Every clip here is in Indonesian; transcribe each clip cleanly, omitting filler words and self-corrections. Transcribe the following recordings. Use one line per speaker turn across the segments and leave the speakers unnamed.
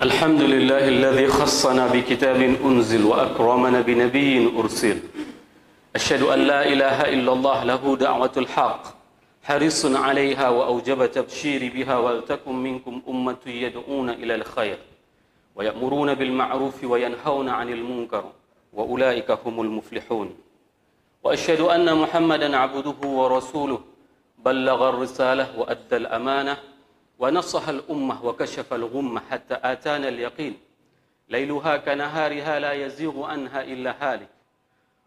الحمد لله الذي خصنا بكتاب أنزل وأكرمنا بنبي أرسل أشهد أن لا إله إلا الله له دعوة الحق حريص عليها وأوجب تبشير بها ولتكن منكم أمة يدعون إلى الخير ويأمرون بالمعروف وينهون عن المنكر وأولئك هم المفلحون وأشهد أن محمدا عبده ورسوله بلغ الرسالة وأدى الأمانة ونصح الأمة وكشف الغمة حتى آتانا اليقين ليلها كنهارها لا يزيغ عنها إلا هالك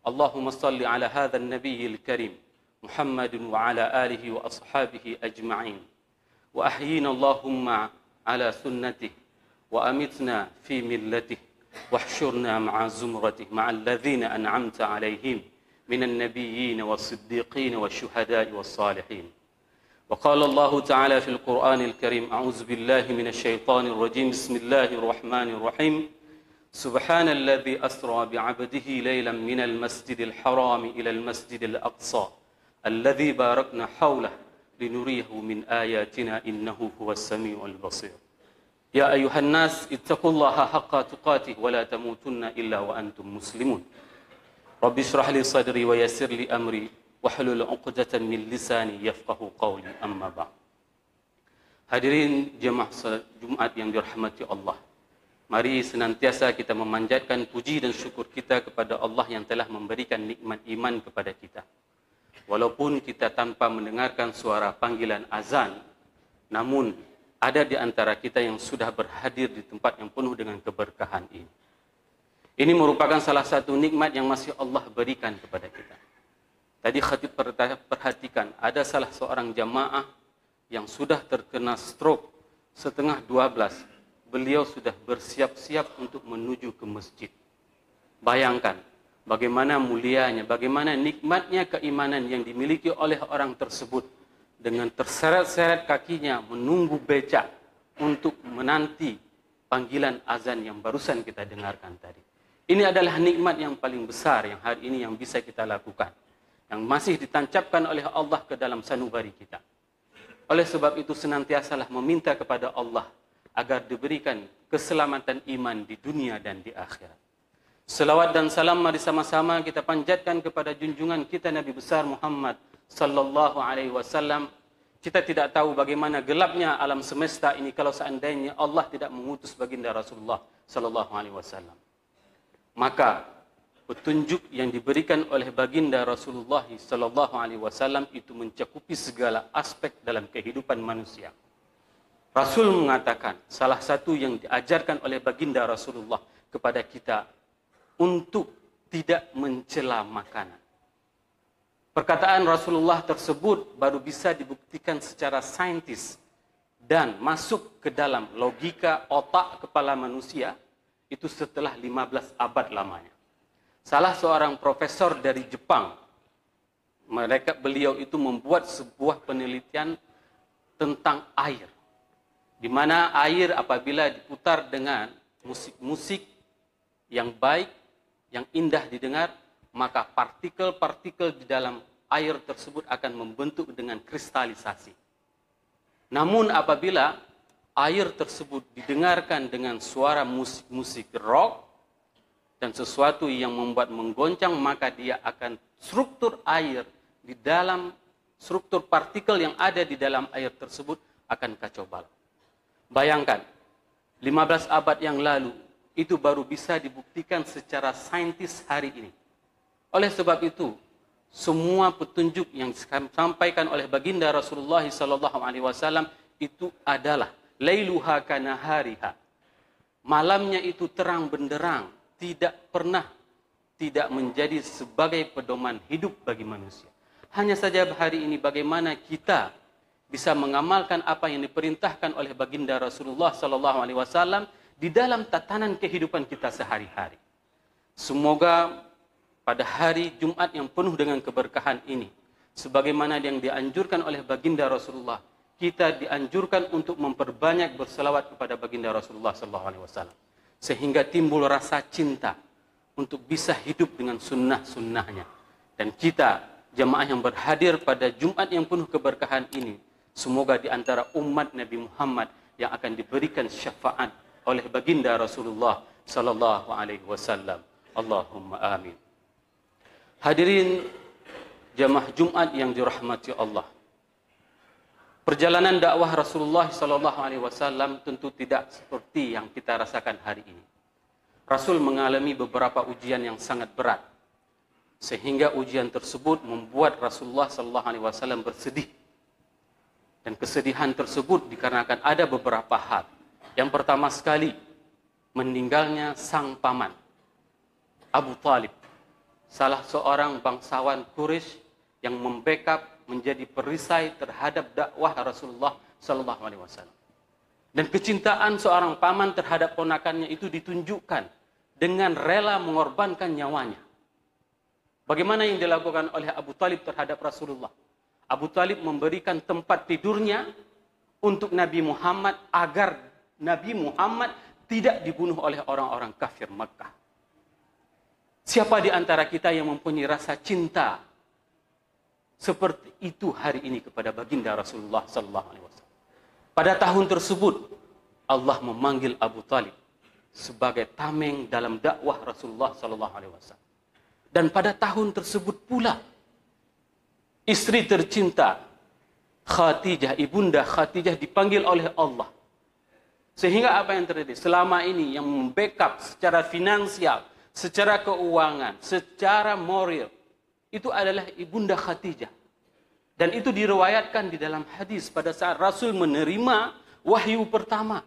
اللهم صل على هذا النبي الكريم محمد وعلى آله وأصحابه أجمعين وأحيينا اللهم على سنته وأمتنا في ملته واحشرنا مع زمرته مع الذين أنعمت عليهم من النبيين والصديقين والشهداء والصالحين وقال الله تعالى في القرآن الكريم أعوذ بالله من الشيطان الرجيم بسم الله الرحمن الرحيم سبحان الذي أسرى بعبده ليلا من المسجد الحرام إلى المسجد الأقصى الذي باركنا حوله لنريه من آياتنا إنه هو السميع البصير يا أيها الناس اتقوا الله حق تقاته ولا تموتن إلا وأنتم مسلمون رب اشرح لي صدري ويسر لي أمري wahlul 'uqdatam min lisani yafqahu qawli amma ba'd. Hadirin jemaah salat Jumat yang dirahmati Allah. Mari senantiasa kita memanjatkan puji dan syukur kita kepada Allah yang telah memberikan nikmat iman kepada kita. Walaupun kita tanpa mendengarkan suara panggilan azan, namun ada di antara kita yang sudah berhadir di tempat yang penuh dengan keberkahan ini. Ini merupakan salah satu nikmat yang masih Allah berikan kepada kita. Tadi khatib perhatikan, ada salah seorang jamaah yang sudah terkena stroke setengah 12. Beliau sudah bersiap-siap untuk menuju ke masjid. Bayangkan bagaimana mulianya, bagaimana nikmatnya keimanan yang dimiliki oleh orang tersebut. Dengan terseret-seret kakinya menunggu becak untuk menanti panggilan azan yang barusan kita dengarkan tadi. Ini adalah nikmat yang paling besar yang hari ini yang bisa kita lakukan, yang masih ditancapkan oleh Allah ke dalam sanubari kita. Oleh sebab itu senantiasalah meminta kepada Allah agar diberikan keselamatan iman di dunia dan di akhirat. Selawat dan salam mari sama-sama kita panjatkan kepada junjungan kita Nabi besar Muhammad sallallahu alaihi wasallam. Kita tidak tahu bagaimana gelapnya alam semesta ini kalau seandainya Allah tidak mengutus baginda Rasulullah sallallahu alaihi wasallam. Maka petunjuk yang diberikan oleh baginda Rasulullah sallallahu alaihi wasallam itu mencakupi segala aspek dalam kehidupan manusia. Rasul mengatakan salah satu yang diajarkan oleh baginda Rasulullah kepada kita untuk tidak mencela makanan. Perkataan Rasulullah tersebut baru bisa dibuktikan secara saintis dan masuk ke dalam logika otak kepala manusia itu setelah 15 abad lamanya. Salah seorang profesor dari Jepang, beliau itu membuat sebuah penelitian tentang air, di mana air apabila diputar dengan musik-musik yang baik, yang indah didengar, maka partikel-partikel di dalam air tersebut akan membentuk dengan kristalisasi. Namun apabila air tersebut didengarkan dengan suara musik-musik rock dan sesuatu yang membuat menggoncang, maka dia akan struktur air di dalam struktur partikel yang ada di dalam air tersebut akan kacau balau. Bayangkan, 15 abad yang lalu itu baru bisa dibuktikan secara saintis hari ini. Oleh sebab itu, semua petunjuk yang disampaikan oleh baginda Rasulullah SAW itu adalah lailuha kanahariha. Malamnya itu terang benderang, tidak pernah tidak menjadi sebagai pedoman hidup bagi manusia. Hanya saja hari ini bagaimana kita bisa mengamalkan apa yang diperintahkan oleh baginda Rasulullah SAW di dalam tatanan kehidupan kita sehari-hari. Semoga pada hari Jumat yang penuh dengan keberkahan ini, sebagaimana yang dianjurkan oleh baginda Rasulullah, kita dianjurkan untuk memperbanyak berselawat kepada baginda Rasulullah SAW. Sehingga timbul rasa cinta untuk bisa hidup dengan sunnah-sunnahnya. Dan kita, jemaah yang berhadir pada Jumat yang penuh keberkahan ini, semoga di antara umat Nabi Muhammad yang akan diberikan syafaat oleh baginda Rasulullah sallallahu alaihi wasallam. Allahumma amin. Hadirin jamaah Jumat yang dirahmati Allah. Perjalanan dakwah Rasulullah sallallahu alaihi wasallam tentu tidak seperti yang kita rasakan hari ini. Rasul mengalami beberapa ujian yang sangat berat, sehingga ujian tersebut membuat Rasulullah sallallahu alaihi wasallam bersedih. Dan kesedihan tersebut dikarenakan ada beberapa hal. Yang pertama sekali, meninggalnya sang paman Abu Talib, salah seorang bangsawan Quraisy yang membackup menjadi perisai terhadap dakwah Rasulullah sallallahu alaihi wasallam. Dan kecintaan seorang paman terhadap ponakannya itu ditunjukkan dengan rela mengorbankan nyawanya. Bagaimana yang dilakukan oleh Abu Talib terhadap Rasulullah? Abu Talib memberikan tempat tidurnya untuk Nabi Muhammad agar Nabi Muhammad tidak dibunuh oleh orang-orang kafir Makkah. Siapa di antara kita yang mempunyai rasa cinta seperti itu hari ini kepada baginda Rasulullah sallallahu alaihi wasallam? Pada tahun tersebut Allah memanggil Abu Talib sebagai tameng dalam dakwah Rasulullah sallallahu alaihi wasallam. Dan pada tahun tersebut pula istri tercinta Khadijah, ibunda Khadijah dipanggil oleh Allah. Sehingga apa yang terjadi? Selama ini yang membackup secara finansial, secara keuangan, secara moral, itu adalah ibunda Khadijah. Dan itu diriwayatkan di dalam hadis pada saat Rasul menerima wahyu pertama.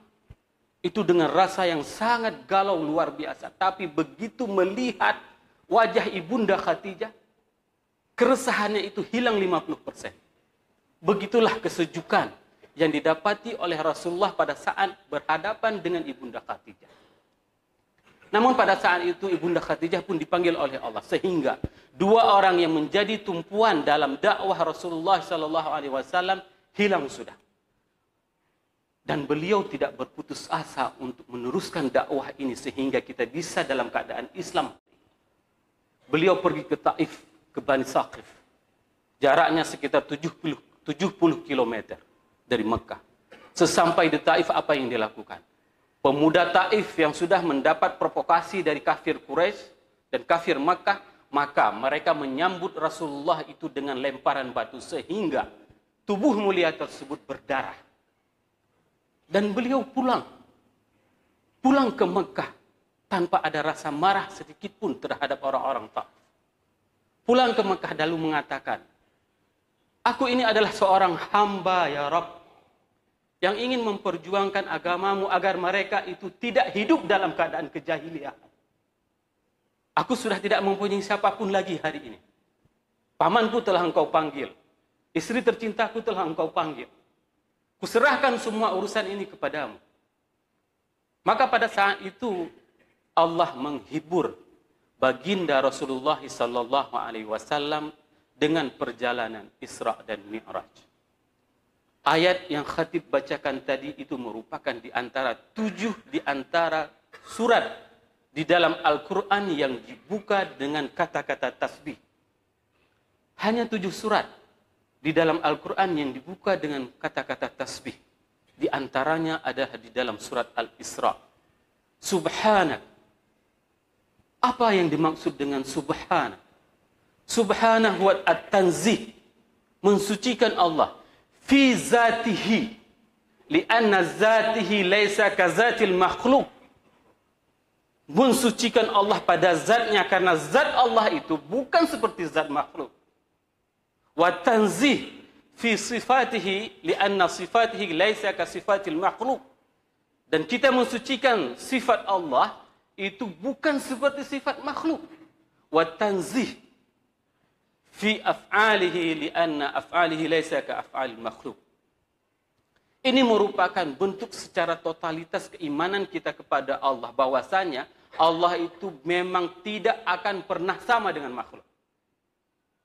Itu dengan rasa yang sangat galau luar biasa. Tapi begitu melihat wajah ibunda Khadijah, keresahannya itu hilang 50%. Begitulah kesejukan yang didapati oleh Rasulullah pada saat berhadapan dengan ibunda Khadijah. Namun pada saat itu ibunda Khadijah pun dipanggil oleh Allah, sehingga dua orang yang menjadi tumpuan dalam dakwah Rasulullah sallallahu alaihi wasallam hilang sudah. Dan beliau tidak berputus asa untuk meneruskan dakwah ini sehingga kita bisa dalam keadaan Islam. Beliau pergi ke Taif, ke Bani Saqif. Jaraknya sekitar 70 km dari Mekah. Sesampai di Taif, apa yang dilakukan? Pemuda Taif yang sudah mendapat provokasi dari kafir Quraisy dan kafir Makkah, maka mereka menyambut Rasulullah itu dengan lemparan batu sehingga tubuh mulia tersebut berdarah. Dan beliau pulang ke Mekah tanpa ada rasa marah sedikit pun terhadap orang-orang Taif. Pulang ke Mekah lalu mengatakan, aku ini adalah seorang hamba ya Rabb, yang ingin memperjuangkan agamamu agar mereka itu tidak hidup dalam keadaan kejahiliaan. Aku sudah tidak mempunyai siapapun lagi hari ini. Pamanku telah engkau panggil. Istri tercintaku telah engkau panggil. Kuserahkan semua urusan ini kepadamu. Maka pada saat itu Allah menghibur baginda Rasulullah sallallahu alaihi wasallam dengan perjalanan Isra dan Mi'raj. Ayat yang khatib bacakan tadi itu merupakan di antara 7 di antara surat di dalam Al-Quran yang dibuka dengan kata-kata tasbih. Hanya 7 surat di dalam Al-Quran yang dibuka dengan kata-kata tasbih. Di antaranya adalah di dalam surat Al-Isra. Subhanak. Apa yang dimaksud dengan subhanak? Subhanahu wa at-tanzih. Mensucikan Allah. Fi zatihi, lianna zatihi laisa kazatil makhluk. Mensucikan Allah pada zatnya karena zat Allah itu bukan seperti zat makhluk. Wa tanzih fi sifatihi, lianna sifatihi laisa ka sifatil makhluk. Dan kita mensucikan sifat Allah itu bukan seperti sifat makhluk. Wa tanzih fi af'alihi li'anna af'alihi laysa ka af'alil makhluk. Ini merupakan bentuk secara totalitas keimanan kita kepada Allah, bahwasanya Allah itu memang tidak akan pernah sama dengan makhluk.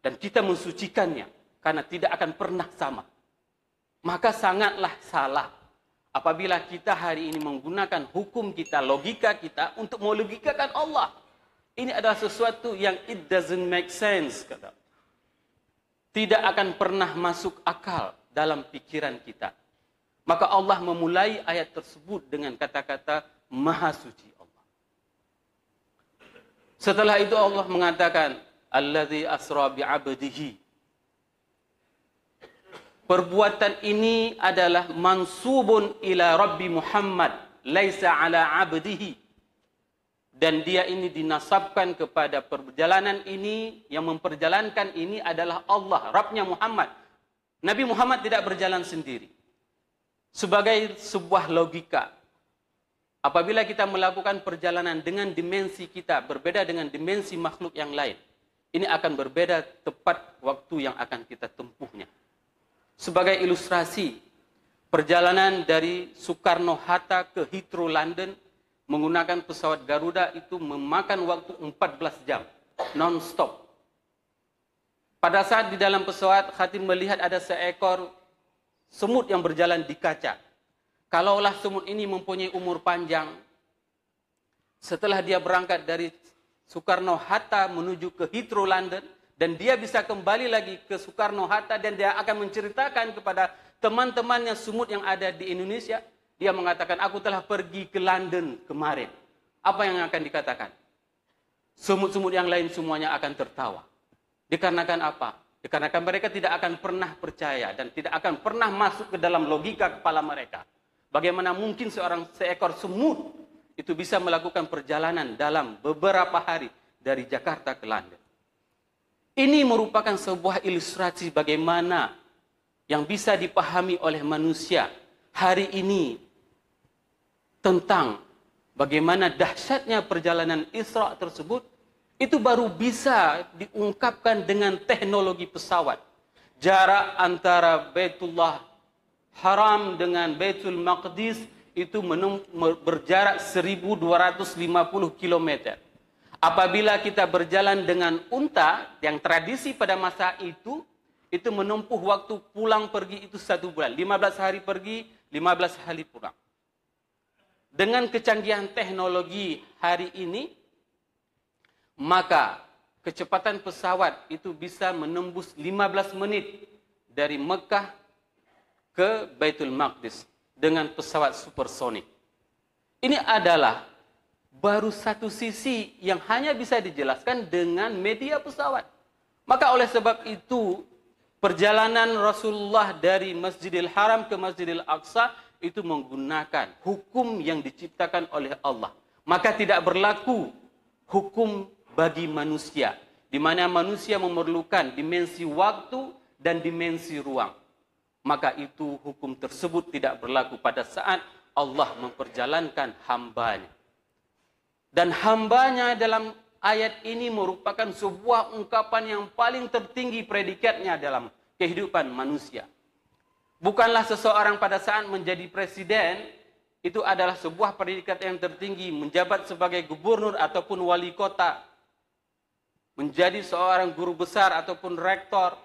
Dan kita mensucikannya karena tidak akan pernah sama. Maka sangatlah salah apabila kita hari ini menggunakan hukum kita, logika kita untuk melogikakan Allah. Ini adalah sesuatu yang it doesn't make sense, kata. Tidak akan pernah masuk akal dalam pikiran kita. Maka Allah memulai ayat tersebut dengan kata-kata Maha Suci Allah. Setelah itu Allah mengatakan, Allazi asra bi'abdihi. Perbuatan ini adalah mansubun ila Rabbi Muhammad, laisa ala abdihi. Dan dia ini dinasabkan kepada perjalanan ini, yang memperjalankan ini adalah Allah, Rabbnya Muhammad. Nabi Muhammad tidak berjalan sendiri. Sebagai sebuah logika, apabila kita melakukan perjalanan dengan dimensi kita berbeda dengan dimensi makhluk yang lain, ini akan berbeda tepat waktu yang akan kita tempuhnya. Sebagai ilustrasi, perjalanan dari Soekarno-Hatta ke Heathrow, London, menggunakan pesawat Garuda itu memakan waktu 14 jam, non-stop. Pada saat di dalam pesawat, Khatib melihat ada seekor semut yang berjalan di kaca. Kalaulah semut ini mempunyai umur panjang, setelah dia berangkat dari Soekarno-Hatta menuju ke Heathrow, London, dan dia bisa kembali lagi ke Soekarno-Hatta, dan dia akan menceritakan kepada teman-temannya semut yang ada di Indonesia, dia mengatakan, aku telah pergi ke London kemarin. Apa yang akan dikatakan? Semut-semut yang lain semuanya akan tertawa. Dikarenakan apa? Dikarenakan mereka tidak akan pernah percaya dan tidak akan pernah masuk ke dalam logika kepala mereka. Bagaimana mungkin seekor semut itu bisa melakukan perjalanan dalam beberapa hari dari Jakarta ke London. Ini merupakan sebuah ilustrasi bagaimana yang bisa dipahami oleh manusia hari ini tentang bagaimana dahsyatnya perjalanan Isra tersebut, itu baru bisa diungkapkan dengan teknologi pesawat. Jarak antara Baitullah Haram dengan Baitul Maqdis itu berjarak 1250 km. Apabila kita berjalan dengan unta, yang tradisi pada masa itu menempuh waktu pulang pergi itu 1 bulan. 15 hari pergi, 15 hari pulang. Dengan kecanggihan teknologi hari ini, maka kecepatan pesawat itu bisa menembus 15 menit dari Mekah ke Baitul Maqdis dengan pesawat supersonik. Ini adalah baru satu sisi yang hanya bisa dijelaskan dengan media pesawat. Maka oleh sebab itu, perjalanan Rasulullah dari Masjidil Haram ke Masjidil Aqsa itu menggunakan hukum yang diciptakan oleh Allah. Maka tidak berlaku hukum bagi manusia, di mana manusia memerlukan dimensi waktu dan dimensi ruang. Maka itu hukum tersebut tidak berlaku pada saat Allah memperjalankan hambanya. Dan hambanya dalam ayat ini merupakan sebuah ungkapan yang paling tertinggi predikatnya dalam kehidupan manusia. Bukanlah seseorang pada saat menjadi presiden, itu adalah sebuah predikat yang tertinggi, menjabat sebagai gubernur ataupun wali kota, menjadi seorang guru besar ataupun rektor.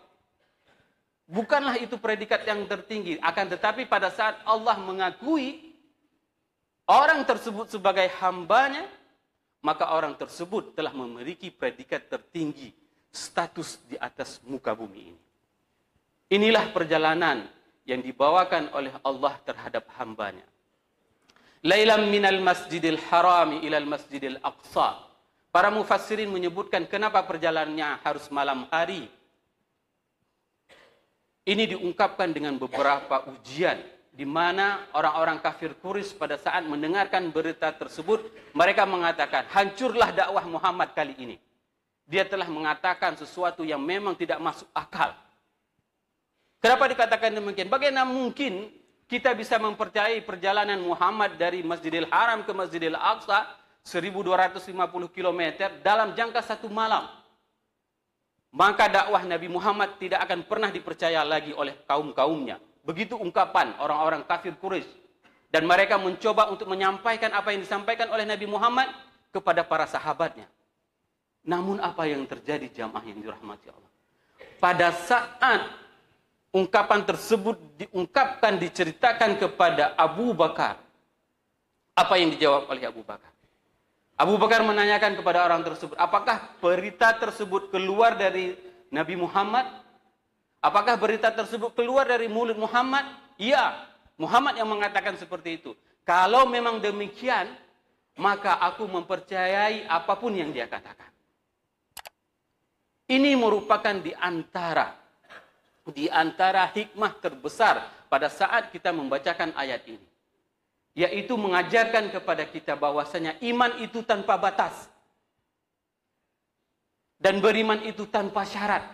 Bukanlah itu predikat yang tertinggi, akan tetapi pada saat Allah mengakui orang tersebut sebagai hambanya, maka orang tersebut telah memiliki predikat tertinggi, status di atas muka bumi ini. Inilah perjalanan yang dibawakan oleh Allah terhadap hambanya. Lailam minal masjidil harami ilal masjidil aqsa. Para mufassirin menyebutkan kenapa perjalanannya harus malam hari. Ini diungkapkan dengan beberapa ujian, di mana orang-orang kafir Quraisy pada saat mendengarkan berita tersebut, mereka mengatakan, hancurlah dakwah Muhammad kali ini. Dia telah mengatakan sesuatu yang memang tidak masuk akal. Kenapa dikatakan demikian? Bagaimana mungkin kita bisa mempercayai perjalanan Muhammad dari Masjidil Haram ke Masjidil Aqsa 1250 km dalam jangka 1 malam? Maka dakwah Nabi Muhammad tidak akan pernah dipercaya lagi oleh kaum-kaumnya. Begitu ungkapan orang-orang kafir Quraisy. Dan mereka mencoba untuk menyampaikan apa yang disampaikan oleh Nabi Muhammad kepada para sahabatnya. Namun apa yang terjadi jamaah yang dirahmati Allah? Pada saat ungkapan tersebut diungkapkan, diceritakan kepada Abu Bakar, apa yang dijawab oleh Abu Bakar? Abu Bakar menanyakan kepada orang tersebut, apakah berita tersebut keluar dari Nabi Muhammad? Apakah berita tersebut keluar dari mulut Muhammad? Iya, Muhammad yang mengatakan seperti itu. Kalau memang demikian, maka aku mempercayai apapun yang dia katakan. Ini merupakan di antara hikmah terbesar pada saat kita membacakan ayat ini, yaitu mengajarkan kepada kita bahwasanya iman itu tanpa batas dan beriman itu tanpa syarat,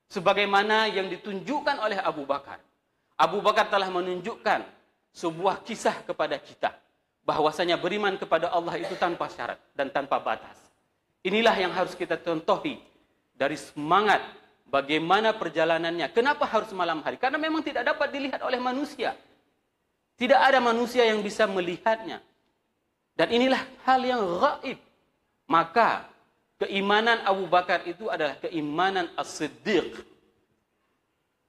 sebagaimana yang ditunjukkan oleh Abu Bakar. Abu Bakar telah menunjukkan sebuah kisah kepada kita bahwasanya beriman kepada Allah itu tanpa syarat dan tanpa batas. Inilah yang harus kita contohi dari semangat bagaimana perjalanannya. Kenapa harus malam hari? Karena memang tidak dapat dilihat oleh manusia. Tidak ada manusia yang bisa melihatnya. Dan inilah hal yang gaib. Maka keimanan Abu Bakar itu adalah keimanan as-siddiq.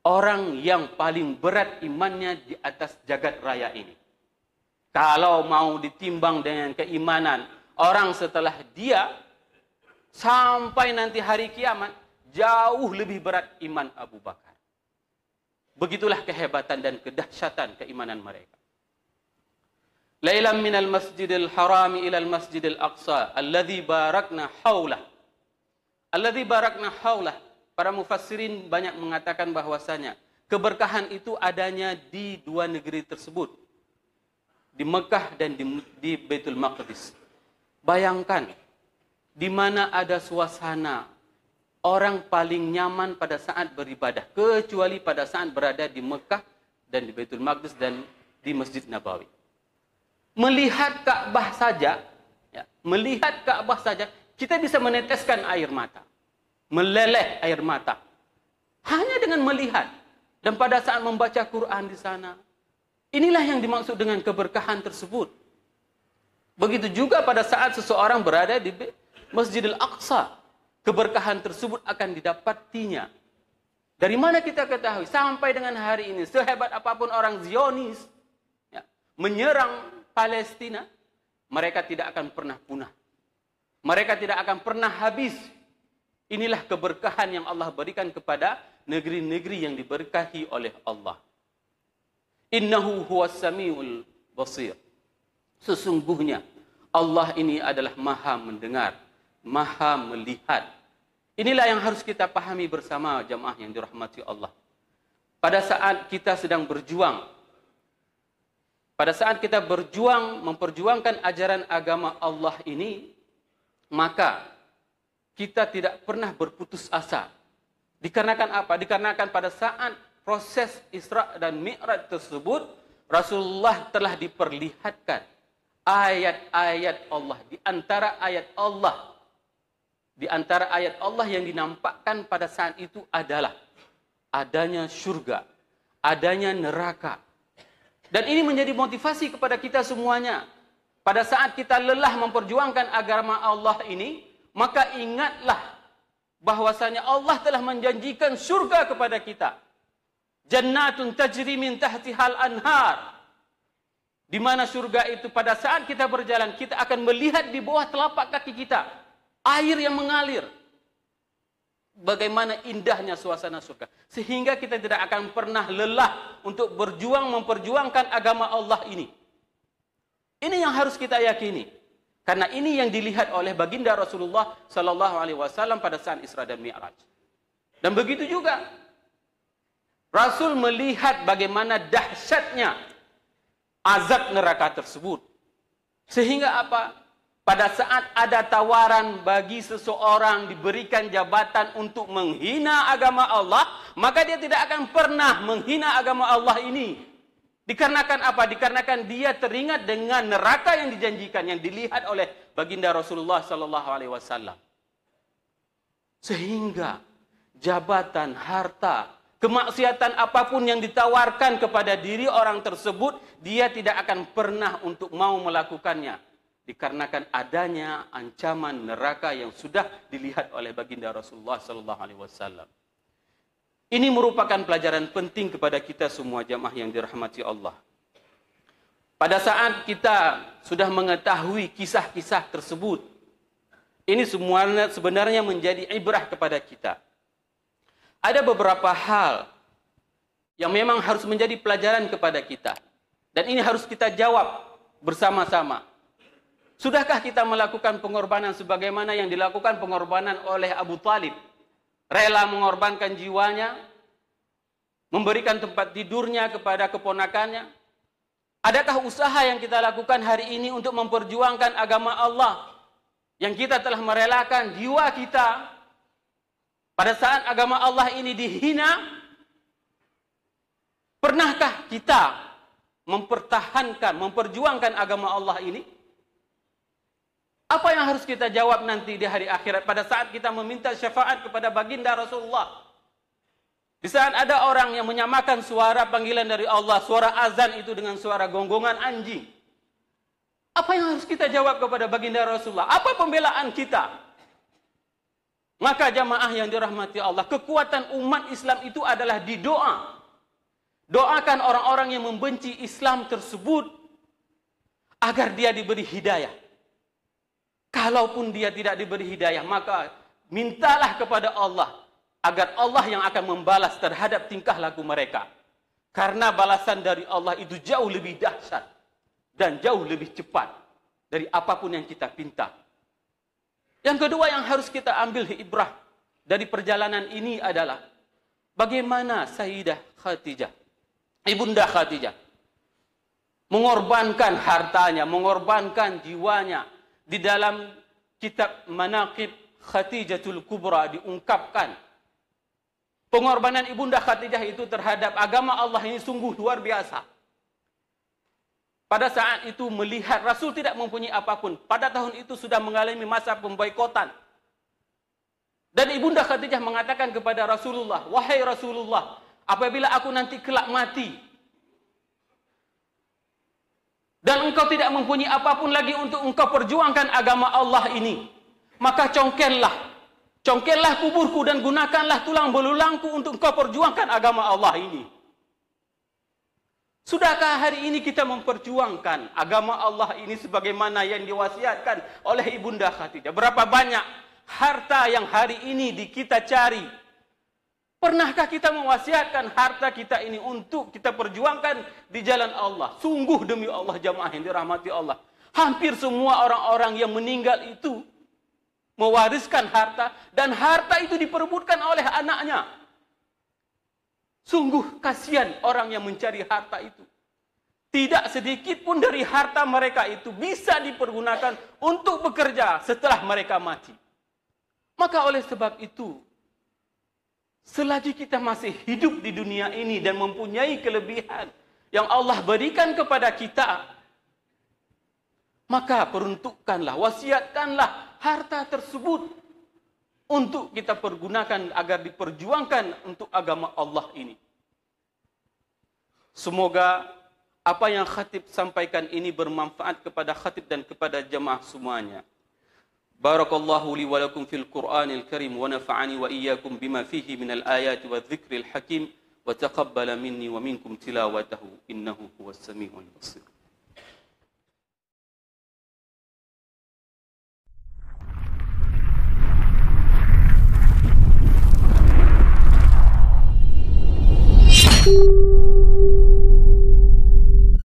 Orang yang paling berat imannya di atas jagat raya ini. Kalau mau ditimbang dengan keimanan orang setelah dia, sampai nanti hari kiamat, jauh lebih berat iman Abu Bakar. Begitulah kehebatan dan kedahsyatan keimanan mereka. Lailan minal masjidil harami ilal masjidil aqsa alladhi barakna haulah. Alladhi barakna haulah. Para mufassirin banyak mengatakan bahwasanya keberkahan itu adanya di dua negeri tersebut, di Mekah dan di Baitul Maqdis. Bayangkan, di mana ada suasana orang paling nyaman pada saat beribadah, kecuali pada saat berada di Mekah dan di Baitul Maqdis dan di Masjid Nabawi. Melihat Ka'bah saja, melihat Ka'bah saja, kita bisa meneteskan air mata, meleleh air mata, hanya dengan melihat. Dan pada saat membaca Quran di sana, inilah yang dimaksud dengan keberkahan tersebut. Begitu juga pada saat seseorang berada di Masjidil Aqsa, keberkahan tersebut akan didapatinya. Dari mana kita ketahui? Sampai dengan hari ini, sehebat apapun orang Zionis menyerang Palestina, mereka tidak akan pernah punah. Mereka tidak akan pernah habis. Inilah keberkahan yang Allah berikan kepada negeri-negeri yang diberkahi oleh Allah. Innahu huwas samiul basir. Sesungguhnya Allah ini adalah maha mendengar, maha melihat. Inilah yang harus kita pahami bersama jamaah yang dirahmati Allah. Pada saat kita sedang berjuang, pada saat kita berjuang memperjuangkan ajaran agama Allah ini, maka kita tidak pernah berputus asa. Dikarenakan apa? Dikarenakan pada saat proses Isra dan Mi'raj tersebut, Rasulullah telah diperlihatkan ayat-ayat Allah. Di antara ayat Allah yang dinampakkan pada saat itu adalah adanya surga, adanya neraka. Dan ini menjadi motivasi kepada kita semuanya. Pada saat kita lelah memperjuangkan agama Allah ini, maka ingatlah bahwasanya Allah telah menjanjikan surga kepada kita. Jannatun tajri min tahtihal anhar. Di mana surga itu pada saat kita berjalan, kita akan melihat di bawah telapak kaki kita air yang mengalir. Bagaimana indahnya suasana surga. Sehingga kita tidak akan pernah lelah untuk berjuang memperjuangkan agama Allah ini. Ini yang harus kita yakini. Karena ini yang dilihat oleh baginda Rasulullah sallallahu alaihi wasallam pada saat Isra dan Mi'raj. Dan begitu juga Rasul melihat bagaimana dahsyatnya azab neraka tersebut. Sehingga apa? Pada saat ada tawaran bagi seseorang diberikan jabatan untuk menghina agama Allah, maka dia tidak akan pernah menghina agama Allah ini. Dikarenakan apa? Dikarenakan dia teringat dengan neraka yang dijanjikan, yang dilihat oleh baginda Rasulullah sallallahu alaihi wasallam. Sehingga jabatan, harta, kemaksiatan apapun yang ditawarkan kepada diri orang tersebut, dia tidak akan pernah untuk mau melakukannya. Dikarenakan adanya ancaman neraka yang sudah dilihat oleh baginda Rasulullah sallallahu alaihi wasallam. Ini merupakan pelajaran penting kepada kita semua jamaah yang dirahmati Allah. Pada saat kita sudah mengetahui kisah-kisah tersebut, ini semuanya sebenarnya menjadi ibrah kepada kita. Ada beberapa hal yang memang harus menjadi pelajaran kepada kita. Dan ini harus kita jawab bersama-sama. Sudahkah kita melakukan pengorbanan sebagaimana yang dilakukan pengorbanan oleh Abu Talib? Rela mengorbankan jiwanya, memberikan tempat tidurnya kepada keponakannya. Adakah usaha yang kita lakukan hari ini untuk memperjuangkan agama Allah? Yang kita telah merelakan jiwa kita pada saat agama Allah ini dihina? Pernahkah kita mempertahankan, memperjuangkan agama Allah ini? Apa yang harus kita jawab nanti di hari akhirat pada saat kita meminta syafaat kepada baginda Rasulullah? Di saat ada orang yang menyamakan suara panggilan dari Allah, suara azan itu dengan suara gonggongan anjing. Apa yang harus kita jawab kepada baginda Rasulullah? Apa pembelaan kita? Maka jamaah yang dirahmati Allah, kekuatan umat Islam itu adalah di doa. Doakan orang-orang yang membenci Islam tersebut agar dia diberi hidayah. Kalaupun dia tidak diberi hidayah, maka mintalah kepada Allah agar Allah yang akan membalas terhadap tingkah laku mereka. Karena balasan dari Allah itu jauh lebih dahsyat dan jauh lebih cepat dari apapun yang kita pinta. Yang kedua yang harus kita ambil ibrah dari perjalanan ini adalah bagaimana Sayyidah Khadijah, Ibunda Khadijah, mengorbankan hartanya, mengorbankan jiwanya. Di dalam kitab Manaqib Khadijatul Kubra diungkapkan pengorbanan Ibunda Khadijah itu terhadap agama Allah ini sungguh luar biasa. Pada saat itu melihat Rasul tidak mempunyai apapun. Pada tahun itu sudah mengalami masa pemboikotan. Dan Ibunda Khadijah mengatakan kepada Rasulullah, "Wahai Rasulullah, apabila aku nanti kelak mati dan engkau tidak mempunyai apapun lagi untuk engkau perjuangkan agama Allah ini, maka congkellah kuburku dan gunakanlah tulang belulangku untuk engkau perjuangkan agama Allah ini." Sudahkah hari ini kita memperjuangkan agama Allah ini sebagaimana yang diwasiatkan oleh Ibunda Khadijah? Berapa banyak harta yang hari ini kita cari? Pernahkah kita mewasiatkan harta kita ini untuk kita perjuangkan di jalan Allah? Sungguh demi Allah jamaah yang dirahmati Allah, hampir semua orang-orang yang meninggal itu mewariskan harta dan harta itu diperebutkan oleh anaknya. Sungguh kasihan orang yang mencari harta itu. Tidak sedikit pun dari harta mereka itu bisa dipergunakan untuk bekerja setelah mereka mati. Maka oleh sebab itu, selagi kita masih hidup di dunia ini dan mempunyai kelebihan yang Allah berikan kepada kita, maka peruntukkanlah, wasiatkanlah harta tersebut untuk kita pergunakan agar diperjuangkan untuk agama Allah ini. Semoga apa yang khatib sampaikan ini bermanfaat kepada khatib dan kepada jemaah semuanya. Barakallahu li wa lakum fil Qur'anil Karim wa nafa'ani wa iyyakum bima fihi minal ayati wa dhikril hakim wa taqabbala minni wa minkum tilawatahu innahu huwas samiul basir.